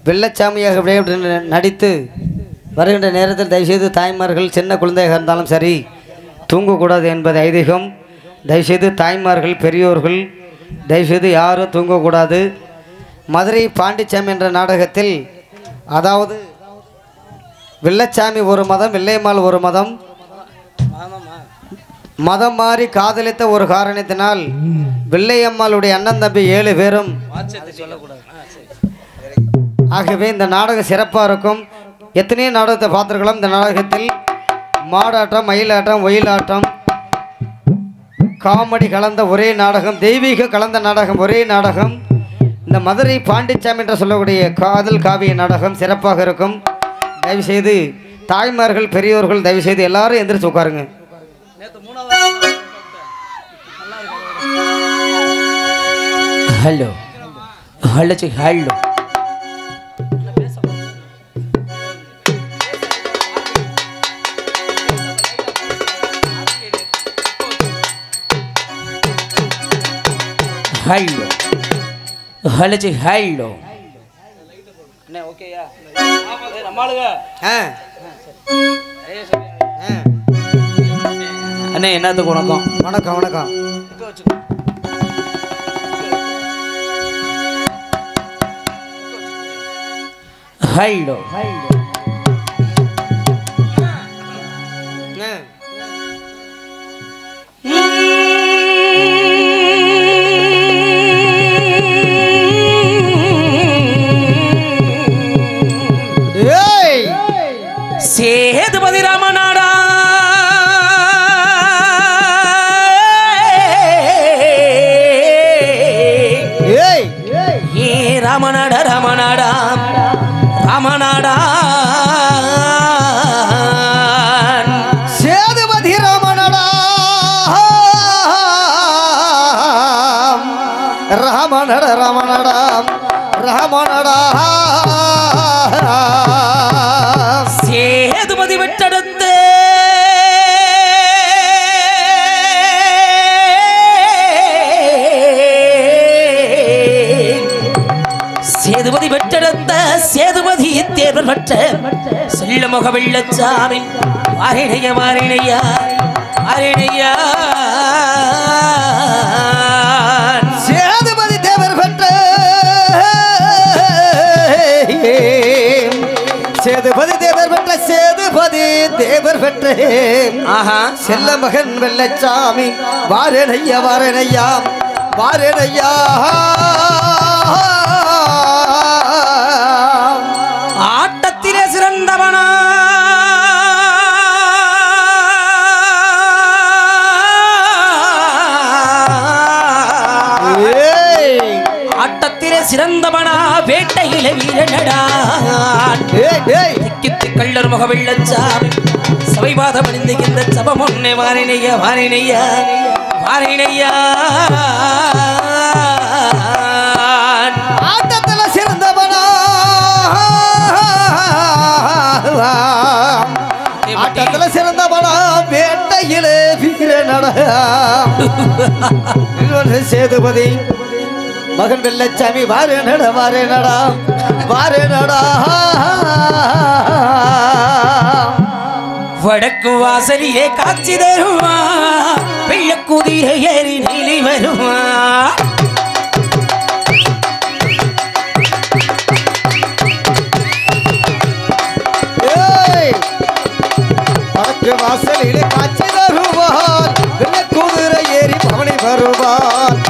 வெள்ளச்சாமியாக நடித்து வருகின்ற நேரத்தில் தயவுசெய்து தாய்மார்கள் சின்ன குழந்தையாக இருந்தாலும் சரி தூங்கக்கூடாது என்பது ஐதீகம். தயவுசெய்து தாய்மார்கள் பெரியோர்கள் தயவுசெய்து யாரும் தூங்கக்கூடாது. மதுரை பாண்டிச்சாமி என்ற நாடகத்தில் அதாவது வெள்ளச்சாமி ஒரு மதம், வெள்ளையம்மாள் ஒரு மதம், மதம் மாறி காதலித்த ஒரு காரணத்தினால் வெள்ளையம்மாளுடைய அண்ணன் தம்பி 7 பேரும். ஆகவே இந்த நாடகம் சிறப்பாக இருக்கும். எத்தனையோ நாடகத்தை பார்த்துருக்கலாம். இந்த நாடகத்தில் மாடாட்டம், மயிலாட்டம், ஒயிலாட்டம், காமெடி கலந்த ஒரே நாடகம், தெய்வீக கலந்த நாடகம், ஒரே நாடகம். இந்த மதுரை பாண்டிச்சாமி என்று சொல்லக்கூடிய காதல் காவிய நாடகம் சிறப்பாக இருக்கும். தயவுசெய்து தாய்மார்கள் பெரியோர்கள் தயவுசெய்து எல்லாரும் எந்திரிச்சு உட்காருங்க. Hello hello hello hello hello hello அண்ணே ஓகேயா? நம்மளுங்க அண்ணே என்னத்துக்கு வணக்கம். வணக்கம் வணக்கம். ஹலோ சேதுபதி ராமநாடா ஏ ராமநாடா ராமநாடா ராமநாடா சேதுபதி ராமநாடா ராமநாடா ராமநாடா ராமநாடா சேதுபதி வெட்டெடுத்து சேதுபதி வெட்டெடுத்த சேதுபதி தேவர் மற்ற செல்லமுக வெள்ளச்சாமி வாரிணைய வாரிணையா வாரிணையா சேதுபதி தேவர் பெற்ற சேதுபதி தேவர் பெற்ற சேதுபதி தேவர் பெற்ற செல்ல மகன் வெள்ளச்சாமி வாரணையா வாரணையா வாரணையா ஆட்டத்திலே சிறந்தவனா ஆட்டத்திலே சிறந்தவனா வேட்டையில வீரனடா திக்கித்து கள்ளர் முக வெள்ளச்சாமி சபைவாதம் அணிந்துகின்ற சபம் ஒன்னே வாரிணையா வாரிணையா வாரிணையா ஆட்டத்துல சிறந்தவனா ஆட்டத்துல சிறந்தவனா வேட்டையிலே வீரனடா சேதுபதி மகன் வெள்ளச்சாமி வாரேனடா வாரேனடா வாரேனடா வடக்கு வாசலிலே காட்சி தருவா வெள்ள குதிரை ஏறி நீலி வருவா வடக்கு வாசலிலே காட்சி தருவான் வெள்ள குதிரை ஏறி பவனி வருவான்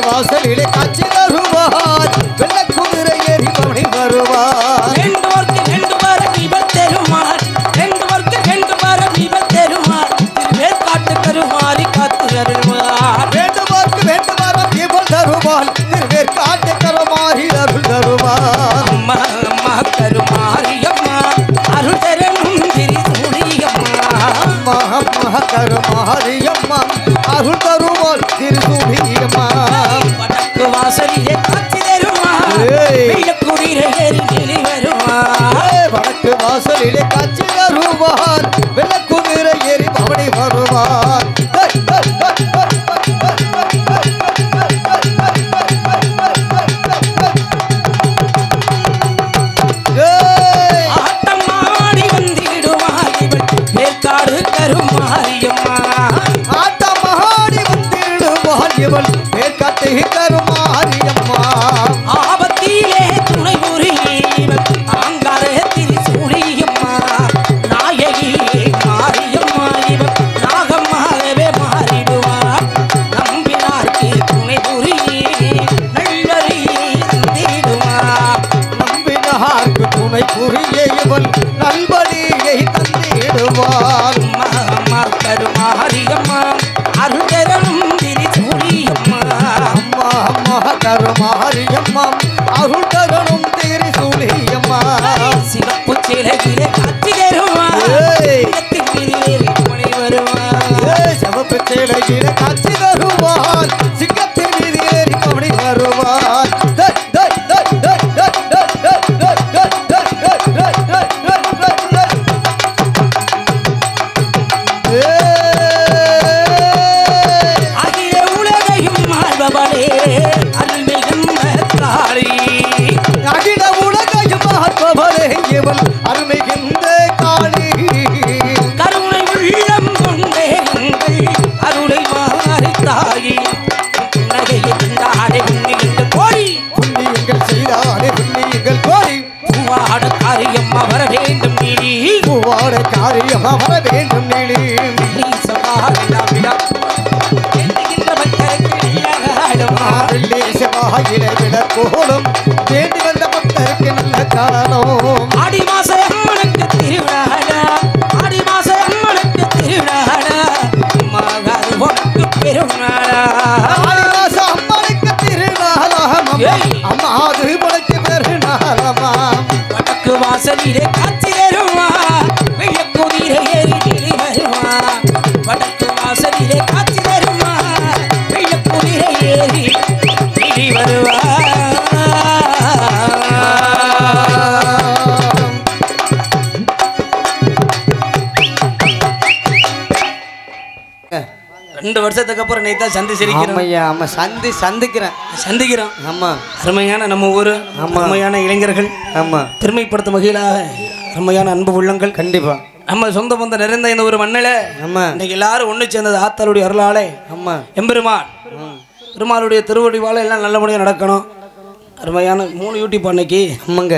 வாசலிலே காட்சி தருவான் வெள்ள குதிரை ஏறி பவனி வருவான் ரெண்டு வாரம் இவன் தருவான் ரெண்டு வாரம் இவன் தருவான் திருவேற்காட்டு கருமாறி காத்து அருள்வான் வேண்டு வாரம் இவன் தருவான் திருவேற்காட்டு கருமாறி அருள் தருவான் அம்மா அம்மா கருமாறி அம்மா அருள் தரணும் திரிசூடி அம்மா அம்மா அம்மா கருமாறி மாரியம்மா அருள் தருவாள் திருசூலியம்மா வடக்கு வாசலிலே காட்சி தருமா வெள்ளக்குதிரை ஏறி வருமா வடக்கு வாசலிலே காட்சி தருவார் வெள்ளக்குதிரை ஏறி பவனி வருவார் ஆட்டமாடி வந்திடுவார் இவள் வேற்காடு கருமாரியம்மா ஆட்டமாடி வந்திடுவார் இவள் வேற்காட்டு கருமாரியம்மா ஆபத்திலே துணை புரிவள் ஆங்கார திரிசூலியம்மா நாயகி மாரியம்மா இவள் நாகம்மாகவே மாறிடுவார் நம்பினார்க்கு துணை புரி நல்வழியை தந்திடுவார் நம்பினார்க்கு துணை புரிய இவள் நல்வழியை தந்திடுவார் அம்மா கருமாரியம்மா அருள்தரும் திரிசூலியம்மா அம்மா அம்மா கருமாரியம்மா அருள் தரணும் திரிசூலியம்மா சிவப்பு சிலையிலே காட்சி தருமா வருவா சிவப்பு சேலையில காட்சி தருவார் சிங்கத்தின் மீது ஏறி பவனி வருவார் அகில உலகையும் ஆள்பவளே அருள் மிகுந்த காளி அகில உலகையும் ஆத்மவளே இவள் அருமைகின்ற காளி கருணை உள்ளம் கொண்டே எங்கள் அருளை மாறி தாயி புன்னகையை கண்டாடே புண்ணியங்கள் கோரி புண்ணியங்கள் செய்தாலே புண்ணியங்கள் கோரி பூவாட காரியம்மா வர வேண்டும் நீடி பூவாட காரியம் வர வேண்டும் நீளி நீ சபாவிடா விடா எண்ணுகின்ற பக்தருக்கு நீயாடுமா செவ்வாயில விளக்கோடும் வேண்டி வந்த பக்தருக்கு நல்ல காலம் ஆடி மாச அம்மனுக்கு திருவிழாடா ஆடி மாச அம்மனுக்கு திருவிழாடா மகாது உனக்கு பெருநாளா ஆடி மாசம் அம்மனுக்கு திருநாளாம் ஏய். அம்மா அது உனக்கு பெருநாளமா வடக்கு வாசலிலே காட்சி தருமா வெள்ளக்குதிரை ஏறி வருமா வடக்கு வாசலிலே காட்சி தருமா வெள்ளக்குதிரை ஏறி வருவா ரெண்டு வருஷத்துக்கு அப்புறம் நீ தான் சந்தி சிரிக்கிறோம் ஆமையா ஆமா சந்திக்கிறேன் சந்திக்கிறோம் ஆமா அருமையான நம்ம ஊரு ஆமா. அருமையான இளைஞர்கள் ஆமா பெருமைப்படுத்தும் வகையிலாக அருமையான அன்பு உள்ளங்கள் கண்டிப்பா நம்ம சொந்த பந்த நிறைந்த இந்த ஒரு மண்ணில் ஆமா இன்னைக்கு எல்லாரும் ஒன்று சேர்ந்தது ஆத்தாளுடைய அருளாலே ஆமா எம்பெருமான் பெருமாளுடைய திருவடிவால எல்லாம் நல்லபடியாக நடக்கணும் அருமையான 3 யூடியூப் அன்னைக்கு ஆமாங்க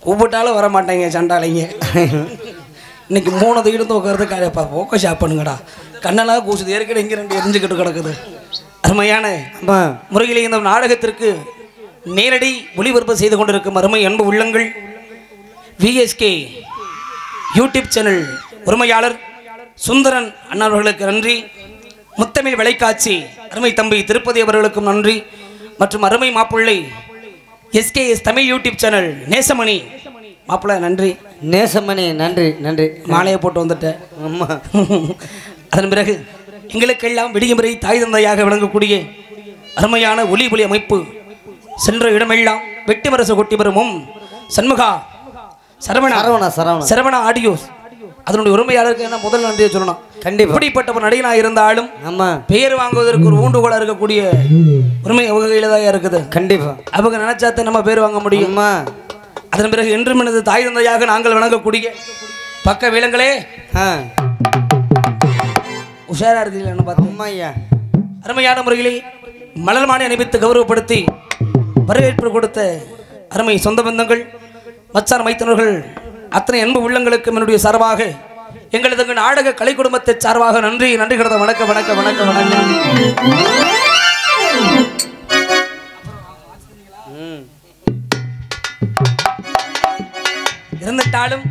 கூப்பிட்டாலும் வர மாட்டேங்க சண்டாளைங்க இன்னைக்கு 3 இருந்து உட்காரது போக்க ஷாப் பண்ணுங்கடா கண்ணெல்லாம் கூசுது ஏற்கனவே இங்கே 2 எரிஞ்சுக்கிட்டு கிடக்குது அருமையான ஆமா முறையில் இந்த நாடகத்திற்கு நேரடி ஒளிபரப்பு செய்து கொண்டிருக்கும் அருமை அன்பு உள்ளங்கள் விஎஸ்கே யூடியூப் சேனல் உரிமையாளர் சுந்தரன் அண்ணாவர்களுக்கு நன்றி முத்தமிழ் விளைக்காட்சி அருமை தம்பி திருப்பதி அவர்களுக்கும் நன்றி மற்றும் அருமை மாப்பிள்ளை SKS Tamil YouTube channel Nesamani மாப்பிள்ளை நன்றி நேசமணி நன்றி நன்றி மாலையை போட்டு வந்துட்டேன் ஆமா அதன் பிறகு எங்களுக்கெல்லாம் விடியுமுறை தாய் தந்தையாக விளங்கக்கூடிய அருமையான ஒளி அமைப்பு சென்ற இடமெல்லாம் வெட்டிமரசு கொட்டி வருமும் சண்முகா சரவணா ஆடியோஸ் அதனுடைய உரிமையாளருக்கு என்ன முதல் நன்றியை சொல்லணும் கண்டிப்பா இப்படிப்பட்ட ஒரு நடிகனா இருந்தாலும் ஆமா பெயர் வாங்குவதற்கு ஒரு ஊண்டுகோலா இருக்கக்கூடிய உரிமை அவங்க கையில தான் இருக்குது கண்டிப்பா அவங்க நினைச்சாத்த நம்ம பேர் வாங்க முடியும் அம்மா அதன் பிறகு என்றும் எனது தாய் தந்தையாக நாங்கள் வணங்கக்கூடிய பக்க வேளங்களே உஷாரா இருக்கீங்களா பார்த்து அம்மாய்யா அருமையான முறையிலே மலர் மாலை அணிவித்து கௌரவப்படுத்தி வரவேற்பு கொடுத்த அருமை சொந்த பந்தங்கள் மச்சான் மைத்தனர்கள் அத்தனை அன்பு உள்ளங்களுக்கு என்னுடைய சார்பாக எங்களது நாடக கலை குடும்பத்தை சார்பாக நன்றி கிடந்த வணக்கம் வணக்கம் வணக்கம் வணக்கம் இருந்துட்டாலும்